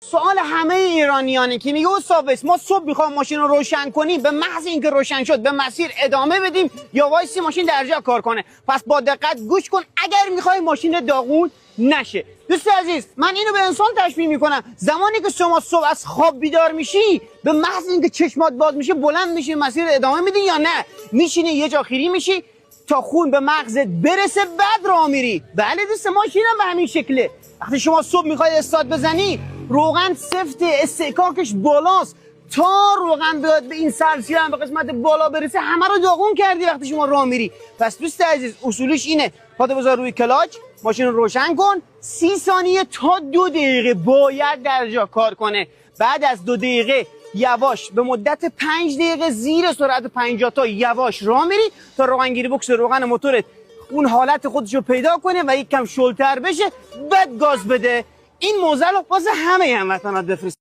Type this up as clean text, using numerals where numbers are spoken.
سوال همه ایرانیانه که میگه استاد ما صبح میخوام ماشین رو روشن کنیم، به محض اینکه روشن شد به مسیر ادامه بدیم یا وایسی ماشین در جا کار کنه؟ پس با دقت گوش کن اگر میخوای ماشین داغون نشه. دوست عزیز، من اینو به انسان تشبیه میکنم. زمانی که شما صبح از خواب بیدار میشی، به محض اینکه چشمات باز میشه بلند میشی مسیر ادامه میدی یا نه میشینی یه جا خیری میشی تا خون به مغزت برسه بعد راه میری؟ بله دوست، ماشین هم به همین شکله. وقتی شما صبح میخوای استارت بزنی، روغن سفت، استحکاکش بالاست، تا روغن بیاد به این سلسله به قسمت بالا برسه همه رو داغون کردی وقتی شما راه میری. پس دوست عزیز اصولش اینه، پاتو بذار روی کلاچ، ماشین رو روشن کن، 30 ثانیه تا 2 دقیقه باید در جا کار کنه. بعد از 2 دقیقه یواش به مدت 5 دقیقه زیر سرعت 50 تا یواش راه میری تا روغنگیری بکس روغن موتورت اون حالت خودش رو پیدا کنه و یک کم شلتر بشه، بعد گاز بده. این موزه رو واسه همه هموطنات بفرست.